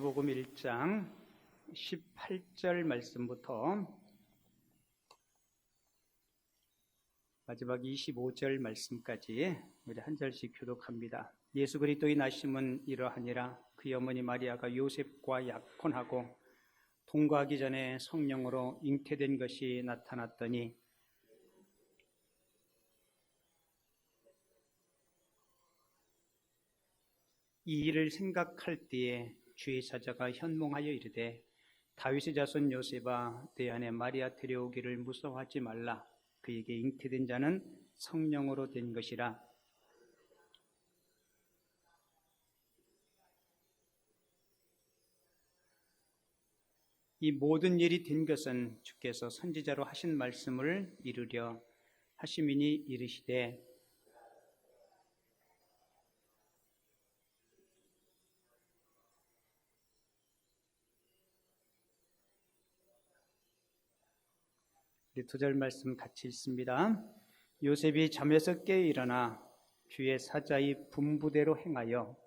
마태복음 1장 18절 말씀부터 마지막 25절 말씀까지 우리 한 절씩 교독합니다. 예수 그리스도의 나심은 이러하니라. 그의 어머니 마리아가 요셉과 약혼하고 통과하기 전에 성령으로 잉태된 것이 나타났더니 이 일을 생각할 때에 주의 사자가 현몽하여 이르되 다윗의 자손 요셉아 내 아내 마리아 데려오기를 무서워하지 말라. 그에게 잉태된 자는 성령으로 된 것이라. 이 모든 일이 된 것은 주께서 선지자로 하신 말씀을 이루려 하심이니 이르시되 두 절 말씀 같이 읽습니다. 요셉이 잠에서 깨어 일어나 주의 사자의 분부대로 행하여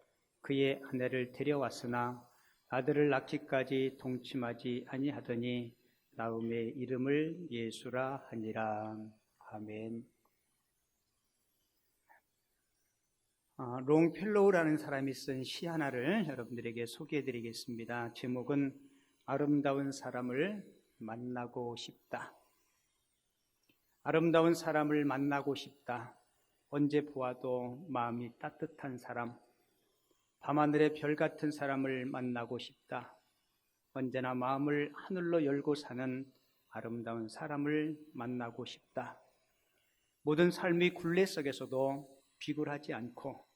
그의 아내를 데려왔으나 아들을 낳기까지 동침하지 아니하더니 나음의 이름을 예수라 하니라. 아멘. 롱펠로우라는 사람이 쓴 시 하나를 여러분들에게 소개해드리겠습니다. 제목은 아름다운 사람을 만나고 싶다. 아름다운 사람을 만나고 싶다. 언제 보아도 마음이 따뜻한 사람, 밤하늘의 별 같은 사람을 만나고 싶다. 언제나 마음을 하늘로 열고 사는 아름다운 사람을 만나고 싶다. 모든 삶의 굴레 속에서도 비굴하지 않고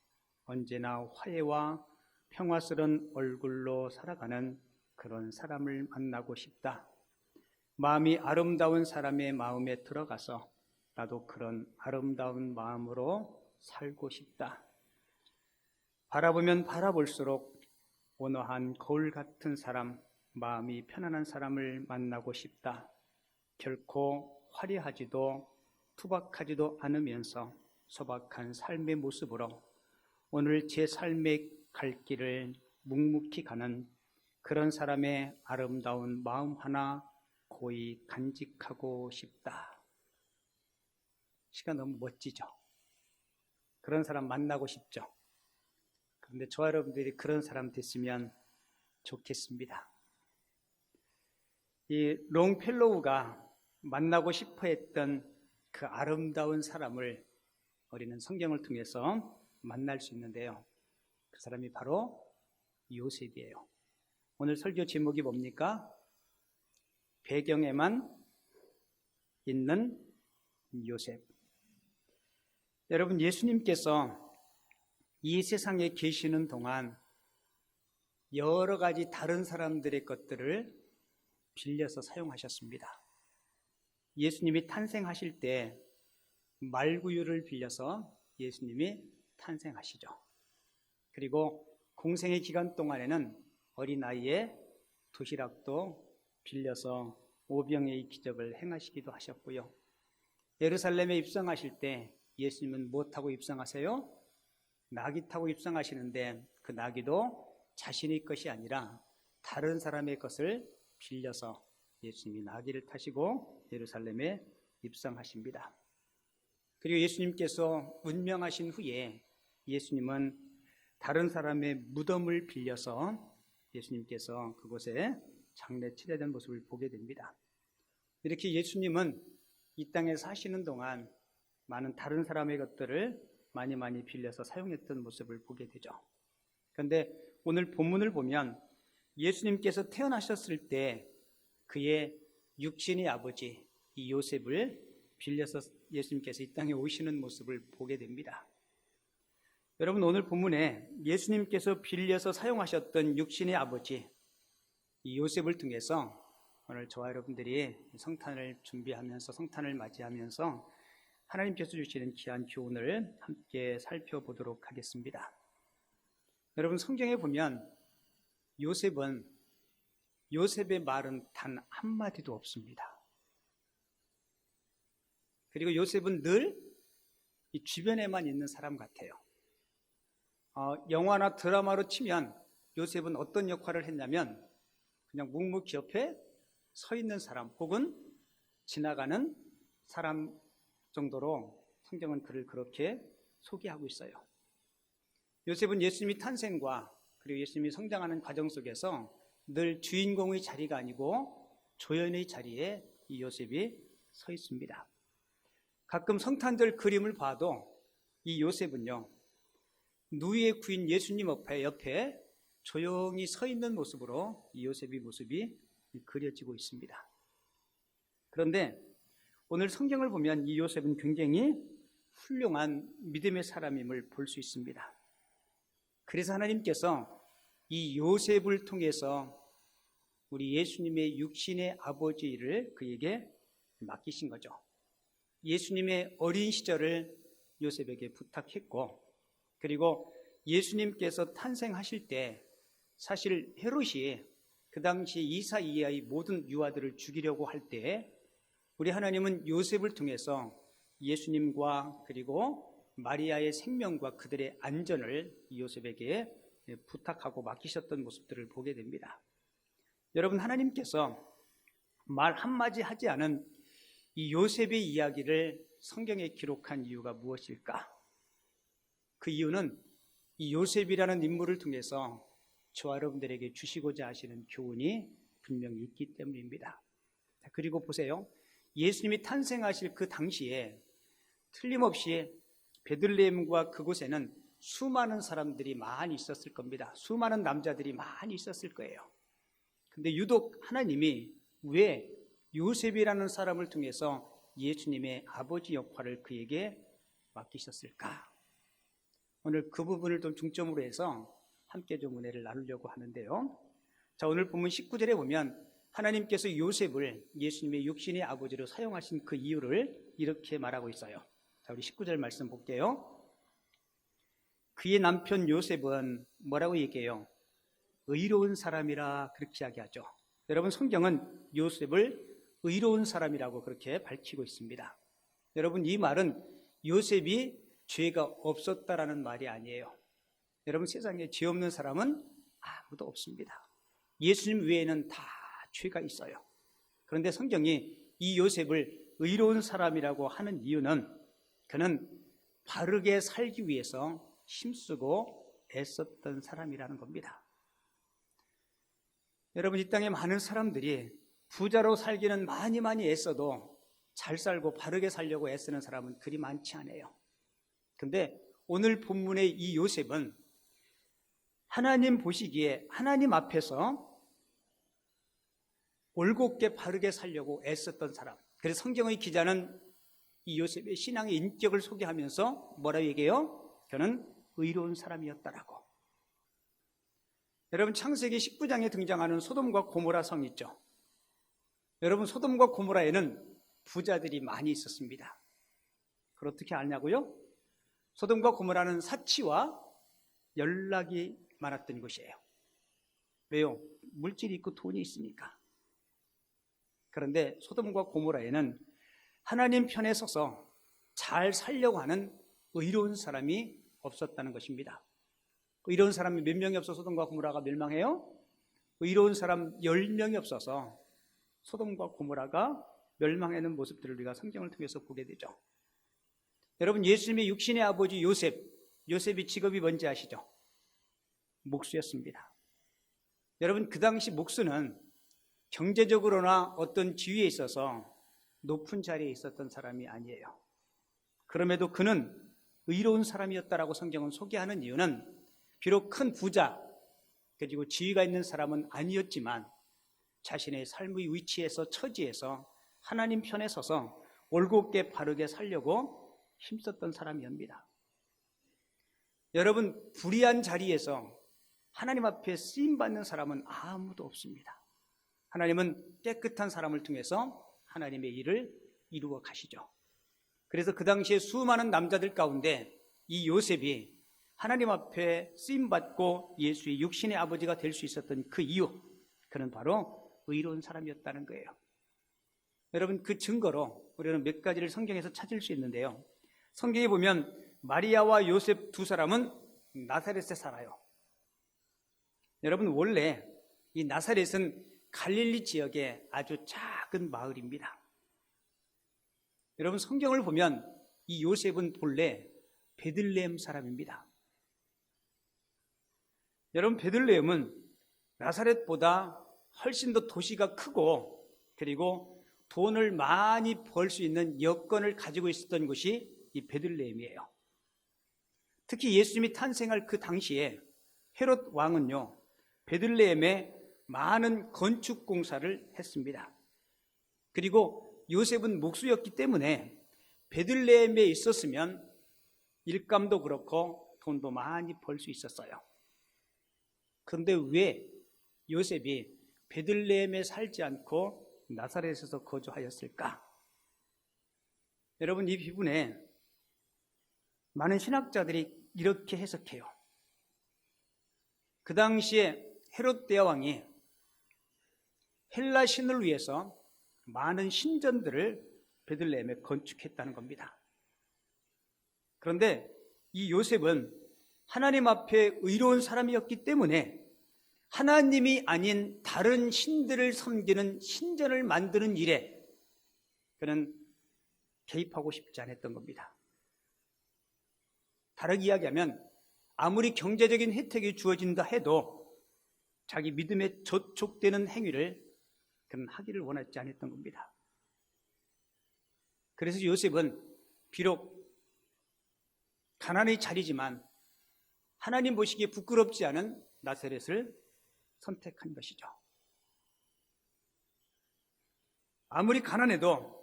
언제나 화해와 평화스러운 얼굴로 살아가는 그런 사람을 만나고 싶다. 마음이 아름다운 사람의 마음에 들어가서 나도 그런 아름다운 마음으로 살고 싶다. 바라보면 바라볼수록 온화한 거울 같은 사람, 마음이 편안한 사람을 만나고 싶다. 결코 화려하지도 투박하지도 않으면서 소박한 삶의 모습으로 오늘 제 삶의 갈 길을 묵묵히 가는 그런 사람의 아름다운 마음 하나 고이 간직하고 싶다. 시가 너무 멋지죠? 그런 사람 만나고 싶죠? 그런데 저와 여러분들이 그런 사람 됐으면 좋겠습니다. 이 롱펠로우가 만나고 싶어 했던 그 아름다운 사람을 우리는 성경을 통해서 만날 수 있는데요. 그 사람이 바로 요셉이에요. 오늘 설교 제목이 뭡니까? 배경에만 있는 요셉. 여러분, 예수님께서 이 세상에 계시는 동안 여러 가지 다른 사람들의 것들을 빌려서 사용하셨습니다. 예수님이 탄생하실 때 말구유를 빌려서 예수님이 탄생하시죠. 그리고 공생의 기간 동안에는 어린아이의 도시락도 빌려서 오병이의 기적을 행하시기도 하셨고요. 예루살렘에 입성하실 때 예수님은 뭐 타고 입성하세요? 나귀 타고 입성하시는데 그 나귀도 자신의 것이 아니라 다른 사람의 것을 빌려서 예수님이 나귀를 타시고 예루살렘에 입성하십니다. 그리고 예수님께서 운명하신 후에 예수님은 다른 사람의 무덤을 빌려서 예수님께서 그곳에 장례 치료된 모습을 보게 됩니다. 이렇게 예수님은 이 땅에 사시는 동안 많은 다른 사람의 것들을 많이 빌려서 사용했던 모습을 보게 되죠. 그런데 오늘 본문을 보면 예수님께서 태어나셨을 때 그의 육신의 아버지 이 요셉을 빌려서 예수님께서 이 땅에 오시는 모습을 보게 됩니다. 여러분, 오늘 본문에 예수님께서 빌려서 사용하셨던 육신의 아버지 이 요셉을 통해서 오늘 저와 여러분들이 성탄을 준비하면서 성탄을 맞이하면서 하나님께서 주시는 귀한 교훈을 함께 살펴보도록 하겠습니다. 여러분, 성경에 보면 요셉의 말은 단 한마디도 없습니다. 그리고 요셉은 늘 이 주변에만 있는 사람 같아요. 영화나 드라마로 치면 요셉은 어떤 역할을 했냐면 그냥 묵묵히 옆에 서 있는 사람 혹은 지나가는 사람 정도로 성경은 그를 그렇게 소개하고 있어요. 요셉은 예수님이 탄생과 그리고 예수님이 성장하는 과정 속에서 늘 주인공의 자리가 아니고 조연의 자리에 이 요셉이 서 있습니다. 가끔 성탄절 그림을 봐도 이 요셉은요, 누이의 구인 예수님 옆에 조용히 서 있는 모습으로 이 요셉의 모습이 그려지고 있습니다. 그런데 오늘 성경을 보면 이 요셉은 굉장히 훌륭한 믿음의 사람임을 볼 수 있습니다. 그래서 하나님께서 이 요셉을 통해서 우리 예수님의 육신의 아버지를 그에게 맡기신 거죠. 예수님의 어린 시절을 요셉에게 부탁했고, 그리고 예수님께서 탄생하실 때 사실 헤롯이 그 당시 이사이아의 모든 유아들을 죽이려고 할 때 우리 하나님은 요셉을 통해서 예수님과 그리고 마리아의 생명과 그들의 안전을 요셉에게 부탁하고 맡기셨던 모습들을 보게 됩니다. 여러분, 하나님께서 말 한마디 하지 않은 이 요셉의 이야기를 성경에 기록한 이유가 무엇일까? 그 이유는 이 요셉이라는 인물을 통해서 저와 여러분들에게 주시고자 하시는 교훈이 분명히 있기 때문입니다. 그리고 보세요. 예수님이 탄생하실 그 당시에 틀림없이 베들레헴과 그곳에는 수많은 사람들이 많이 있었을 겁니다. 수많은 남자들이 많이 있었을 거예요. 근데 유독 하나님이 왜 요셉이라는 사람을 통해서 예수님의 아버지 역할을 그에게 맡기셨을까? 오늘 그 부분을 좀 중점으로 해서 함께 좀 은혜를 나누려고 하는데요. 자, 오늘 본문 19절에 보면 하나님께서 요셉을 예수님의 육신의 아버지로 사용하신 그 이유를 이렇게 말하고 있어요. 자, 우리 19절 말씀 볼게요. 그의 남편 요셉은 뭐라고 얘기해요? 의로운 사람이라 그렇게 이야기하죠. 여러분, 성경은 요셉을 의로운 사람이라고 그렇게 밝히고 있습니다. 여러분, 이 말은 요셉이 죄가 없었다라는 말이 아니에요. 여러분, 세상에 죄 없는 사람은 아무도 없습니다. 예수님 외에는 다 죄가 있어요. 그런데 성경이 이 요셉을 의로운 사람이라고 하는 이유는 그는 바르게 살기 위해서 힘쓰고 애썼던 사람이라는 겁니다. 여러분, 이 땅에 많은 사람들이 부자로 살기는 많이 애써도 잘 살고 바르게 살려고 애쓰는 사람은 그리 많지 않아요. 근데 오늘 본문의 이 요셉은 하나님 보시기에 하나님 앞에서 올곧게 바르게 살려고 애썼던 사람. 그래서 성경의 기자는 이 요셉의 신앙의 인격을 소개하면서 뭐라고 얘기해요? 그는 의로운 사람이었다라고. 여러분, 창세기 19장에 등장하는 소돔과 고모라 성 있죠. 여러분, 소돔과 고모라에는 부자들이 많이 있었습니다. 그걸 어떻게 아냐고요? 소돔과 고모라는 사치와 연락이 많았던 곳이에요. 왜요? 물질이 있고 돈이 있으니까. 그런데 소돔과 고모라에는 하나님 편에 서서 잘 살려고 하는 의로운 사람이 없었다는 것입니다. 의로운 사람이 몇 명이 없어서 소돔과 고모라가 멸망해요? 의로운 사람 10명이 없어서 소돔과 고모라가 멸망하는 모습들을 우리가 성경을 통해서 보게 되죠. 여러분, 예수님의 육신의 아버지 요셉이 직업이 뭔지 아시죠? 목수였습니다. 여러분, 그 당시 목수는 경제적으로나 어떤 지위에 있어서 높은 자리에 있었던 사람이 아니에요. 그럼에도 그는 의로운 사람이었다라고 성경은 소개하는 이유는 비록 큰 부자 그리고 지위가 있는 사람은 아니었지만 자신의 삶의 위치에서 처지에서 하나님 편에 서서 올곧게 바르게 살려고 힘썼던 사람이옵니다. 여러분, 불의한 자리에서 하나님 앞에 쓰임받는 사람은 아무도 없습니다. 하나님은 깨끗한 사람을 통해서 하나님의 일을 이루어 가시죠. 그래서 그 당시에 수많은 남자들 가운데 이 요셉이 하나님 앞에 쓰임받고 예수의 육신의 아버지가 될 수 있었던 그 이유, 그는 바로 의로운 사람이었다는 거예요. 여러분, 그 증거로 우리는 몇 가지를 성경에서 찾을 수 있는데요. 성경에 보면 마리아와 요셉 두 사람은 나사렛에 살아요. 여러분, 원래 이 나사렛은 갈릴리 지역의 아주 작은 마을입니다. 여러분, 성경을 보면 이 요셉은 본래 베들레헴 사람입니다. 여러분, 베들레헴은 나사렛보다 훨씬 더 도시가 크고, 그리고 돈을 많이 벌 수 있는 여건을 가지고 있었던 곳이 이 베들레헴이에요. 특히 예수님이 탄생할 그 당시에 헤롯 왕은요, 베들레헴에 많은 건축 공사를 했습니다. 그리고 요셉은 목수였기 때문에 베들레헴에 있었으면 일감도 그렇고 돈도 많이 벌 수 있었어요. 그런데 왜 요셉이 베들레헴에 살지 않고 나사렛에서 거주하였을까? 여러분, 이 부분에 많은 신학자들이 이렇게 해석해요. 그 당시에 헤롯 대왕이 헬라 신을 위해서 많은 신전들을 베들레헴에 건축했다는 겁니다. 그런데 이 요셉은 하나님 앞에 의로운 사람이었기 때문에 하나님이 아닌 다른 신들을 섬기는 신전을 만드는 일에 그는 개입하고 싶지 않았던 겁니다. 다르게 이야기하면 아무리 경제적인 혜택이 주어진다 해도 자기 믿음에 저촉되는 행위를 그는 하기를 원하지 않았던 겁니다. 그래서 요셉은 비록 가난의 자리지만 하나님 보시기에 부끄럽지 않은 나사렛을 선택한 것이죠. 아무리 가난해도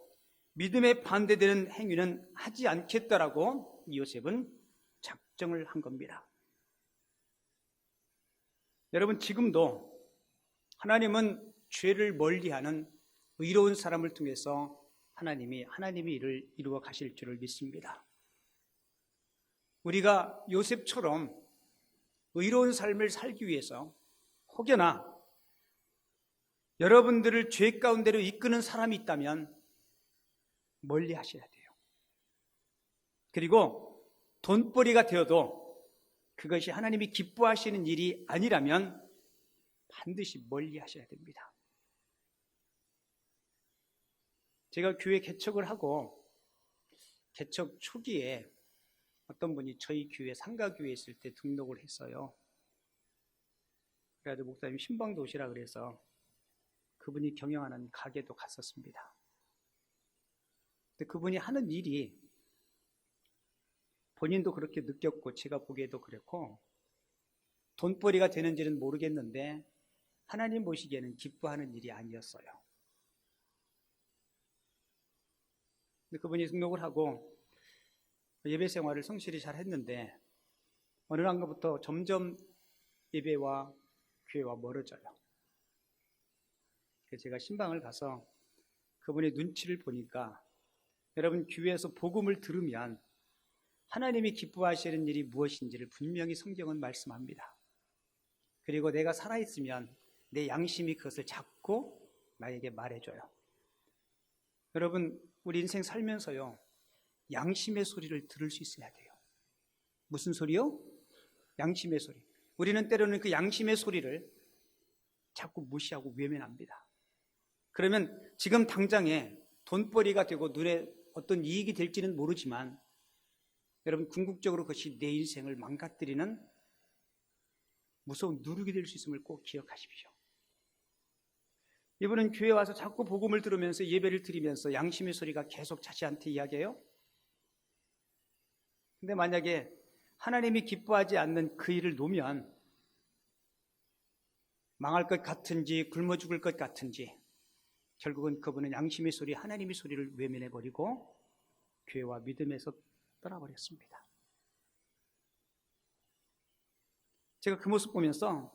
믿음에 반대되는 행위는 하지 않겠다라고 요셉은 작정을 한 겁니다. 여러분, 지금도 하나님은 죄를 멀리하는 의로운 사람을 통해서 하나님이 일을 이루어 가실 줄을 믿습니다. 우리가 요셉처럼 의로운 삶을 살기 위해서 혹여나 여러분들을 죄 가운데로 이끄는 사람이 있다면 멀리 하셔야 돼요. 그리고 돈벌이가 되어도 그것이 하나님이 기뻐하시는 일이 아니라면 반드시 멀리 하셔야 됩니다. 제가 교회 개척을 하고 개척 초기에 어떤 분이 저희 교회 상가교회에 있을 때 등록을 했어요. 그래가지고 목사님 신방도 오시라 그래서 그분이 경영하는 가게도 갔었습니다. 근데 그분이 하는 일이 본인도 그렇게 느꼈고 제가 보기에도 그랬고 돈벌이가 되는지는 모르겠는데 하나님 보시기에는 기뻐하는 일이 아니었어요. 근데 그분이 등록을 하고 예배 생활을 성실히 잘 했는데 어느 날부터 점점 예배와 교회와 멀어져요. 그래서 제가 신방을 가서 그분의 눈치를 보니까 여러분, 교회에서 복음을 들으면 하나님이 기뻐하시는 일이 무엇인지를 분명히 성경은 말씀합니다. 그리고 내가 살아있으면 내 양심이 그것을 잡고 나에게 말해줘요. 여러분, 우리 인생 살면서요, 양심의 소리를 들을 수 있어야 돼요. 무슨 소리요? 양심의 소리. 우리는 때로는 그 양심의 소리를 자꾸 무시하고 외면합니다. 그러면 지금 당장에 돈벌이가 되고 눈에 어떤 이익이 될지는 모르지만 여러분, 궁극적으로 그것이 내 인생을 망가뜨리는 무서운 누룩이 될 수 있음을 꼭 기억하십시오. 이분은 교회 와서 자꾸 복음을 들으면서 예배를 드리면서 양심의 소리가 계속 자신한테 이야기해요. 근데 만약에 하나님이 기뻐하지 않는 그 일을 놓으면 망할 것 같은지 굶어 죽을 것 같은지 결국은 그분은 양심의 소리, 하나님의 소리를 외면해버리고 교회와 믿음에서 떠나버렸습니다. 제가 그 모습 보면서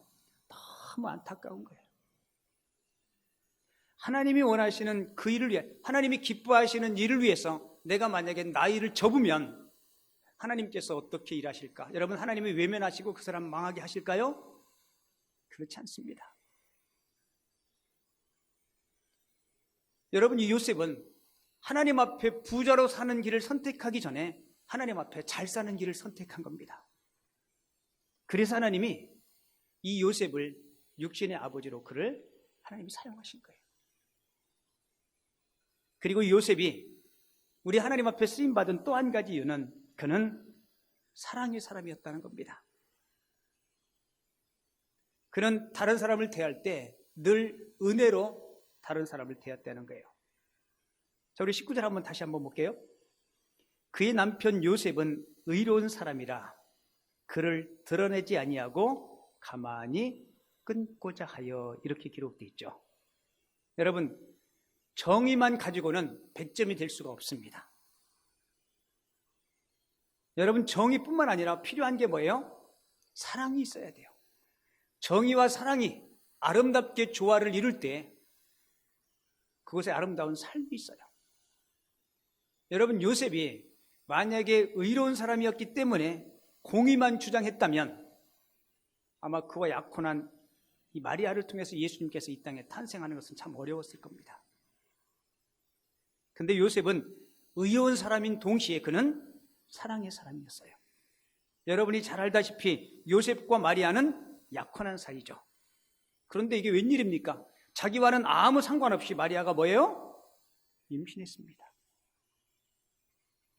너무 안타까운 거예요. 하나님이 원하시는 그 일을 위해, 하나님이 기뻐하시는 일을 위해서 내가 만약에 나이를 접으면 하나님께서 어떻게 일하실까? 여러분, 하나님이 외면하시고 그 사람 망하게 하실까요? 그렇지 않습니다. 여러분, 이 요셉은 하나님 앞에 부자로 사는 길을 선택하기 전에 하나님 앞에 잘 사는 길을 선택한 겁니다. 그래서 하나님이 이 요셉을 육신의 아버지로 그를 하나님이 사용하신 거예요. 그리고 이 요셉이 우리 하나님 앞에 쓰임받은 또 한 가지 이유는 그는 사랑의 사람이었다는 겁니다. 그는 다른 사람을 대할 때 늘 은혜로 다른 사람을 대했다는 거예요. 자, 우리 19절 다시 한번 볼게요. 그의 남편 요셉은 의로운 사람이라 그를 드러내지 아니하고 가만히 끊고자 하여, 이렇게 기록되어 있죠. 여러분, 정의만 가지고는 100점이 될 수가 없습니다. 여러분, 정의뿐만 아니라 필요한 게 뭐예요? 사랑이 있어야 돼요. 정의와 사랑이 아름답게 조화를 이룰 때 그곳에 아름다운 삶이 있어요. 여러분, 요셉이 만약에 의로운 사람이었기 때문에 공의만 주장했다면 아마 그와 약혼한 이 마리아를 통해서 예수님께서 이 땅에 탄생하는 것은 참 어려웠을 겁니다. 근데 요셉은 의로운 사람인 동시에 그는 사랑의 사람이었어요. 여러분이 잘 알다시피 요셉과 마리아는 약혼한 사이죠. 그런데 이게 웬일입니까? 자기와는 아무 상관없이 마리아가 뭐예요? 임신했습니다.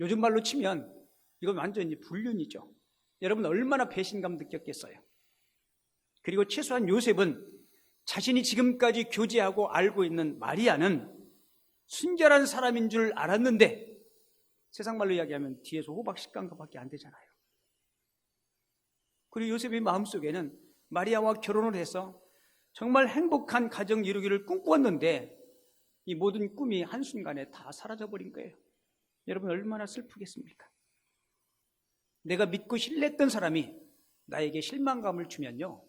요즘 말로 치면 이건 완전히 불륜이죠. 여러분 얼마나 배신감 느꼈겠어요. 그리고 최소한 요셉은 자신이 지금까지 교제하고 알고 있는 마리아는 순결한 사람인 줄 알았는데, 세상 말로 이야기하면 뒤에서 호박식간 것밖에 안 되잖아요. 그리고 요셉의 마음속에는 마리아와 결혼을 해서 정말 행복한 가정 이루기를 꿈꾸었는데 이 모든 꿈이 한순간에 다 사라져버린 거예요. 여러분 얼마나 슬프겠습니까? 내가 믿고 신뢰했던 사람이 나에게 실망감을 주면요,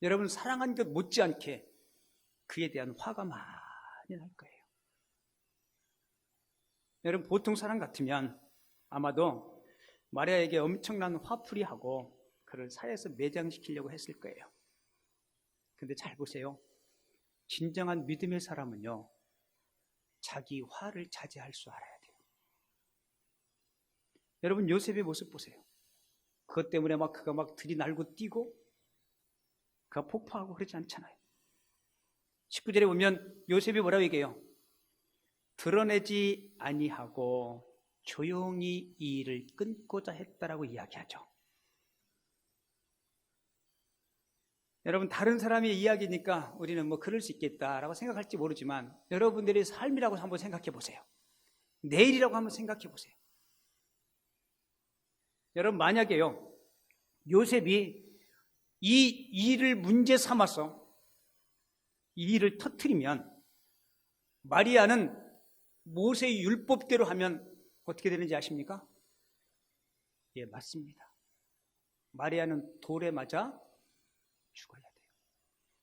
여러분 사랑한 것 못지않게 그에 대한 화가 많이 날 거예요. 여러분 보통 사람 같으면 아마도 마리아에게 엄청난 화풀이하고 그를 사회에서 매장시키려고 했을 거예요. 근데 잘 보세요. 진정한 믿음의 사람은요, 자기 화를 자제할 줄 알아야 돼요. 여러분 요셉의 모습 보세요. 그것 때문에 그가 들이날고 뛰고 그가 폭파하고 그러지 않잖아요. 19절에 보면 요셉이 뭐라고 얘기해요? 드러내지 아니하고 조용히 이 일을 끊고자 했다라고 이야기하죠. 여러분 다른 사람의 이야기니까 우리는 그럴 수 있겠다라고 생각할지 모르지만 여러분들의 삶이라고 한번 생각해 보세요. 내일이라고 한번 생각해 보세요. 여러분 만약에요, 요셉이 이 일을 문제 삼아서 이 일을 터뜨리면 마리아는 모세의 율법대로 하면 어떻게 되는지 아십니까? 예, 맞습니다. 마리아는 돌에 맞아 죽어야 돼요.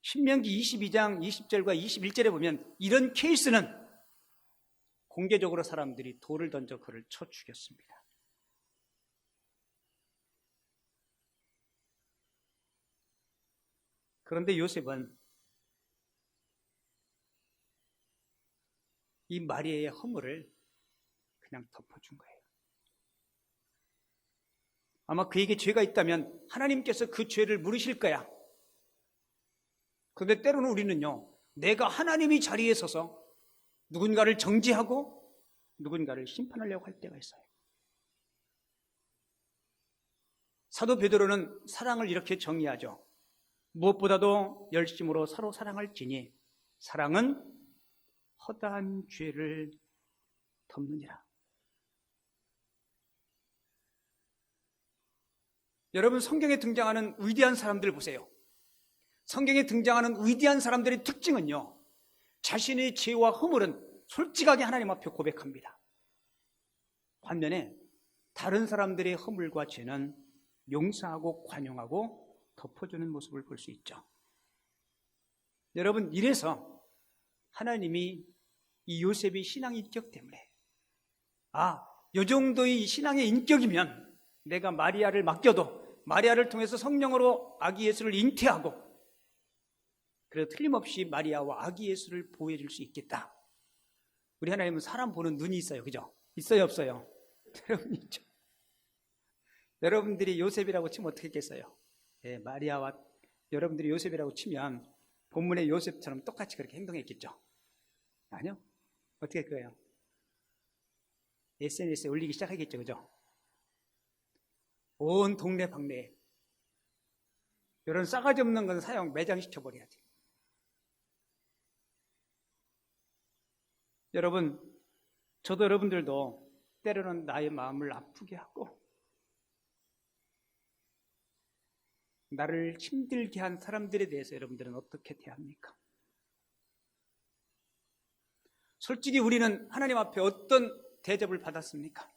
신명기 22장 20절과 21절에 보면 이런 케이스는 공개적으로 사람들이 돌을 던져 그를 쳐 죽였습니다. 그런데 요셉은 이 마리아의 허물을 그냥 덮어준 거예요. 아마 그에게 죄가 있다면 하나님께서 그 죄를 물으실 거야. 그런데 때로는 우리는요, 내가 하나님이 자리에 서서 누군가를 정죄하고 누군가를 심판하려고 할 때가 있어요. 사도 베드로는 사랑을 이렇게 정의하죠. 무엇보다도 열심으로 서로 사랑할지니 사랑은 허다한 죄를 덮느니라. 여러분 성경에 등장하는 위대한 사람들 보세요. 성경에 등장하는 위대한 사람들의 특징은요, 자신의 죄와 허물은 솔직하게 하나님 앞에 고백합니다. 반면에 다른 사람들의 허물과 죄는 용서하고 관용하고 덮어주는 모습을 볼 수 있죠. 여러분 이래서 하나님이 이 요셉의 신앙 인격 때문에 이 정도의 신앙의 인격이면 내가 마리아를 맡겨도 마리아를 통해서 성령으로 아기 예수를 잉태하고 그래도 틀림없이 마리아와 아기 예수를 보호해 줄 수 있겠다. 우리 하나님은 사람 보는 눈이 있어요. 그죠? 있어요 없어요? 여러분 있죠. 여러분들이 요셉이라고 치면 어떻게 했겠어요? 예, 마리아와 여러분들이 요셉이라고 치면 본문의 요셉처럼 똑같이 그렇게 행동했겠죠? 아니요. 어떻게 할 거예요? SNS에 올리기 시작하겠죠, 그죠? 온 동네 방네에 이런 싸가지 없는 건 사용 매장시켜버려야지. 여러분, 저도 여러분들도 때로는 나의 마음을 아프게 하고 나를 힘들게 한 사람들에 대해서 여러분들은 어떻게 대합니까? 솔직히 우리는 하나님 앞에 어떤 대접을 받았습니까?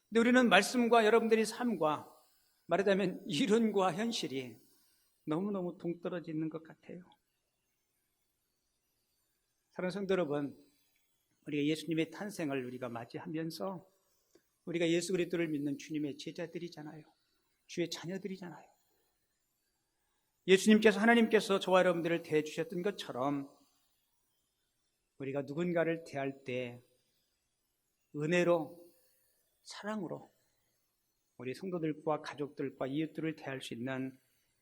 근데 우리는 말씀과 여러분들의 삶과 말하자면 이론과 현실이 너무너무 동떨어져 있는 것 같아요. 사랑하는 성도 여러분, 우리가 예수님의 탄생을 우리가 맞이하면서 우리가 예수 그리스도를 믿는 주님의 제자들이잖아요. 주의 자녀들이잖아요. 예수님께서 하나님께서 저와 여러분들을 대해주셨던 것처럼 우리가 누군가를 대할 때 은혜로 사랑으로 우리 성도들과 가족들과 이웃들을 대할 수 있는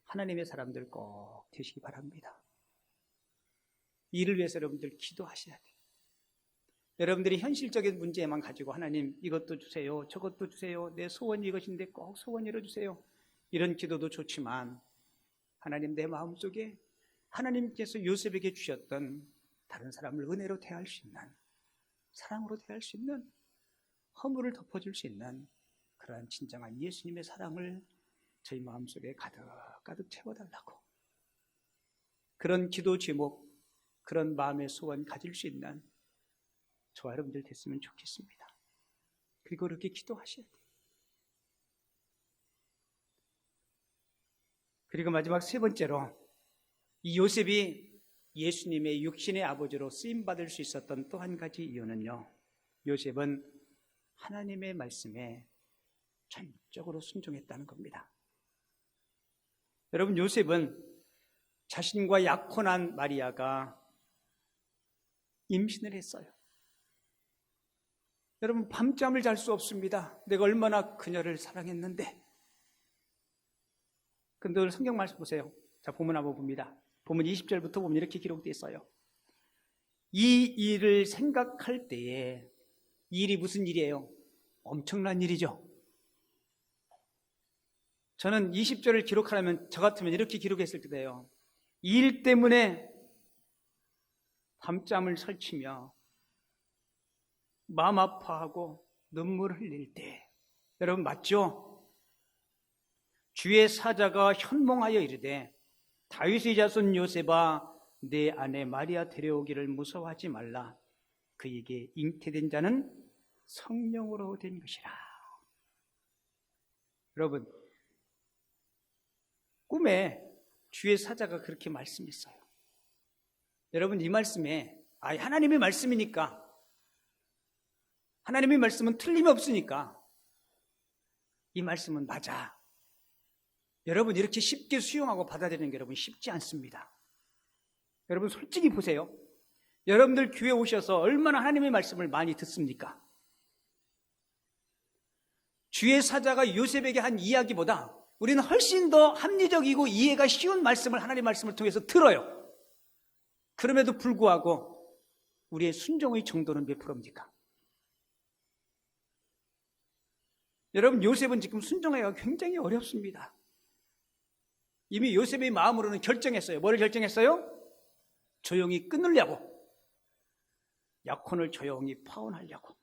하나님의 사람들 꼭 되시기 바랍니다. 이를 위해서 여러분들 기도하셔야 돼요. 여러분들이 현실적인 문제만 가지고 하나님 이것도 주세요, 저것도 주세요, 내 소원이 이것인데 꼭 소원 이뤄주세요, 이런 기도도 좋지만 하나님 내 마음속에 하나님께서 요셉에게 주셨던 다른 사람을 은혜로 대할 수 있는, 사랑으로 대할 수 있는, 허물을 덮어줄 수 있는 그러한 진정한 예수님의 사랑을 저희 마음속에 가득 채워달라고, 그런 기도 제목, 그런 마음의 소원 가질 수 있는 저와 여러분들 됐으면 좋겠습니다. 그리고 그렇게 기도하셔야 돼요. 그리고 마지막 세 번째로, 이 요셉이 예수님의 육신의 아버지로 쓰임받을 수 있었던 또 한 가지 이유는요, 요셉은 하나님의 말씀에 전적으로 순종했다는 겁니다. 여러분, 요셉은 자신과 약혼한 마리아가 임신을 했어요. 여러분, 밤잠을 잘 수 없습니다. 내가 얼마나 그녀를 사랑했는데. 근데 오늘 성경 말씀 보세요. 자, 본문 한번 봅니다. 본문 20절부터 보면 이렇게 기록되어 있어요. 이 일을 생각할 때에, 이 일이 무슨 일이에요? 엄청난 일이죠. 저는 20절을 기록하려면 저 같으면 이렇게 기록했을 때예요. 이 일 때문에 밤잠을 설치며 마음 아파하고 눈물을 흘릴 때, 여러분 맞죠? 주의 사자가 현몽하여 이르되 다윗의 자손 요셉아, 내 아내 마리아 데려오기를 무서워하지 말라. 그에게 잉태된 자는 성령으로 된 것이라. 여러분, 꿈에 주의 사자가 그렇게 말씀했어요. 여러분, 이 말씀에 하나님의 말씀이니까, 하나님의 말씀은 틀림없으니까 이 말씀은 맞아, 여러분 이렇게 쉽게 수용하고 받아들이는 게 여러분 쉽지 않습니다. 여러분 솔직히 보세요. 여러분들 교회 오셔서 얼마나 하나님의 말씀을 많이 듣습니까? 주의 사자가 요셉에게 한 이야기보다 우리는 훨씬 더 합리적이고 이해가 쉬운 말씀을, 하나님의 말씀을 통해서 들어요. 그럼에도 불구하고 우리의 순종의 정도는 몇 프로입니까? 여러분, 요셉은 지금 순종하기가 굉장히 어렵습니다. 이미 요셉의 마음으로는 결정했어요. 뭐를 결정했어요? 조용히 끊으려고, 약혼을 조용히 파혼하려고.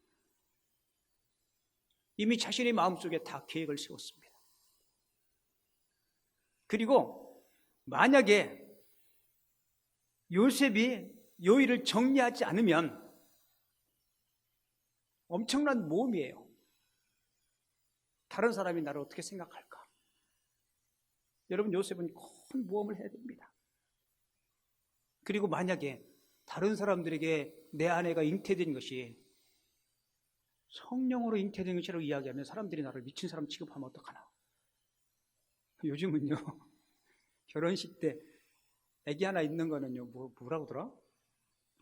이미 자신의 마음속에 다 계획을 세웠습니다. 그리고 만약에 요셉이 요 일을 정리하지 않으면 엄청난 모험이에요. 다른 사람이 나를 어떻게 생각할까? 여러분, 요셉은 큰 모험을 해야 됩니다. 그리고 만약에 다른 사람들에게 내 아내가 잉태된 것이 성령으로 잉태된 것이라고 이야기하면 사람들이 나를 미친 사람 취급하면 어떡하나? 요즘은요, 결혼식 때 애기 하나 있는 거는요, 뭐라고 하더라?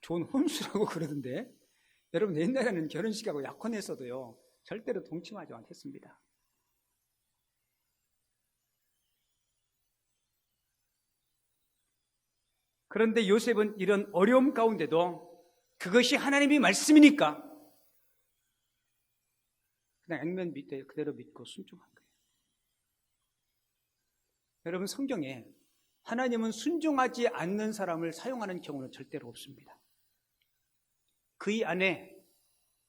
좋은 혼수라고 그러던데. 여러분, 옛날에는 결혼식하고 약혼했어도요, 절대로 동침하지 않겠습니다. 그런데 요셉은 이런 어려움 가운데도 그것이 하나님의 말씀이니까 그냥 액면 밑에 그대로 믿고 순종한 거예요. 여러분, 성경에 하나님은 순종하지 않는 사람을 사용하는 경우는 절대로 없습니다. 그의 안에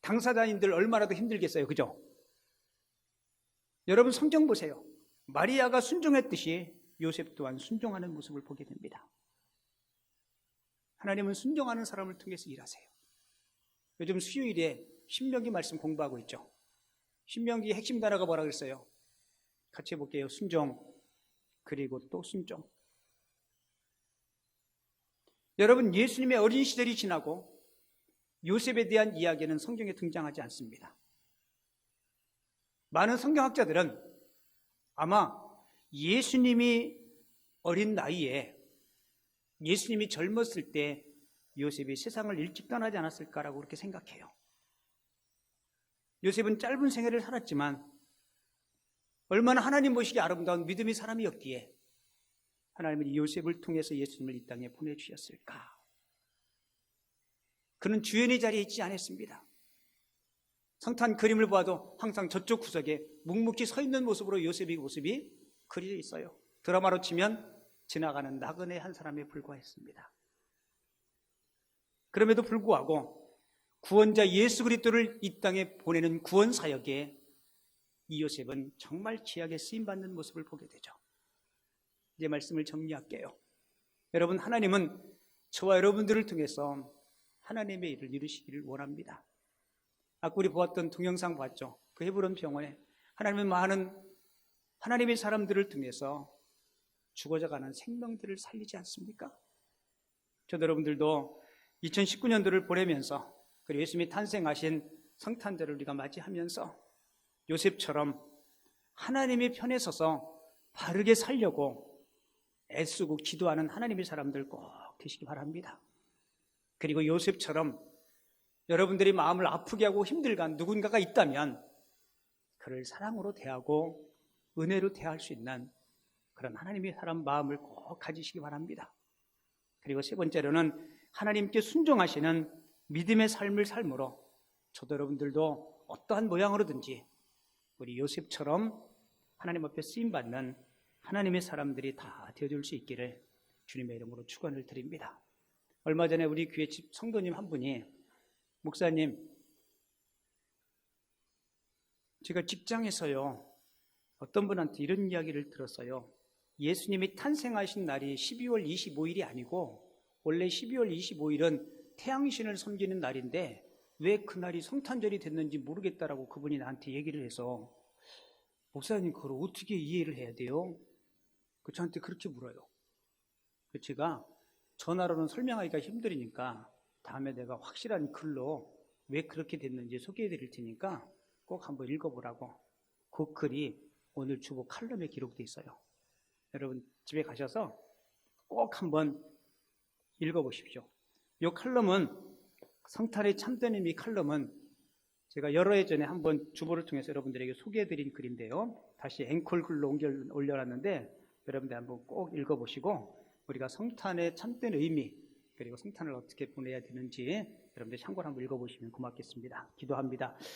당사자님들 얼마나 더 힘들겠어요, 그죠? 여러분, 성경 보세요. 마리아가 순종했듯이 요셉 또한 순종하는 모습을 보게 됩니다. 하나님은 순종하는 사람을 통해서 일하세요. 요즘 수요일에 신명기 말씀 공부하고 있죠. 신명기 핵심 단어가 뭐라 그랬어요? 같이 해볼게요. 순종, 그리고 또 순종. 여러분, 예수님의 어린 시절이 지나고 요셉에 대한 이야기는 성경에 등장하지 않습니다. 많은 성경학자들은 아마 예수님이 어린 나이에, 예수님이 젊었을 때 요셉이 세상을 일찍 떠나지 않았을까라고 그렇게 생각해요. 요셉은 짧은 생애를 살았지만 얼마나 하나님 보시기에 아름다운 믿음의 사람이었기에 하나님은 이 요셉을 통해서 예수님을 이 땅에 보내주셨을까? 그는 주연의 자리에 있지 않았습니다. 성탄 그림을 보아도 항상 저쪽 구석에 묵묵히 서 있는 모습으로 요셉의 모습이 그려져 있어요. 드라마로 치면 지나가는 나그네 한 사람에 불과했습니다. 그럼에도 불구하고 구원자 예수 그리스도를 이 땅에 보내는 구원 사역에 이 요셉은 정말 귀하게 쓰임받는 모습을 보게 되죠. 이제 말씀을 정리할게요. 여러분, 하나님은 저와 여러분들을 통해서 하나님의 일을 이루시기를 원합니다. 아까 우리 보았던 동영상 봤죠? 그 헤브론 병원에 하나님은 많은 하나님의 사람들을 통해서 죽어져가는 생명들을 살리지 않습니까? 저도 여러분들도 2019년도를 보내면서 그리고 예수님이 탄생하신 성탄절을 우리가 맞이하면서 요셉처럼 하나님의 편에 서서 바르게 살려고 애쓰고 기도하는 하나님의 사람들 꼭 되시기 바랍니다. 그리고 요셉처럼 여러분들이 마음을 아프게 하고 힘들게 한 누군가가 있다면 그를 사랑으로 대하고 은혜로 대할 수 있는 그런 하나님의 사람 마음을 꼭 가지시기 바랍니다. 그리고 세 번째로는 하나님께 순종하시는 믿음의 삶을 삶으로 저도 여러분들도 어떠한 모양으로든지 우리 요셉처럼 하나님 앞에 쓰임받는 하나님의 사람들이 다 되어줄 수 있기를 주님의 이름으로 축원을 드립니다. 얼마 전에 우리 교회 집 성도님 한 분이 목사님, 제가 직장에서요 어떤 분한테 이런 이야기를 들었어요. 예수님이 탄생하신 날이 12월 25일이 아니고 원래 12월 25일은 태양신을 섬기는 날인데 왜 그날이 성탄절이 됐는지 모르겠다라고 그분이 나한테 얘기를 해서 목사님 그걸 어떻게 이해를 해야 돼요? 저한테 그렇게 물어요. 제가 전화로는 설명하기가 힘들으니까 다음에 내가 확실한 글로 왜 그렇게 됐는지 소개해 드릴 테니까 꼭 한번 읽어보라고. 그 글이 오늘 주보 칼럼에 기록되어 있어요. 여러분 집에 가셔서 꼭 한번 읽어보십시오. 이 칼럼은 성탄의 참된 의미 칼럼은 제가 여러 해 전에 한번 주보를 통해서 여러분들에게 소개해드린 글인데요. 다시 앵콜 글로 올려놨는데 여러분들 한번 꼭 읽어보시고 우리가 성탄의 참된 의미 그리고 성탄을 어떻게 보내야 되는지 여러분들 참고를 한번 읽어보시면 고맙겠습니다. 기도합니다.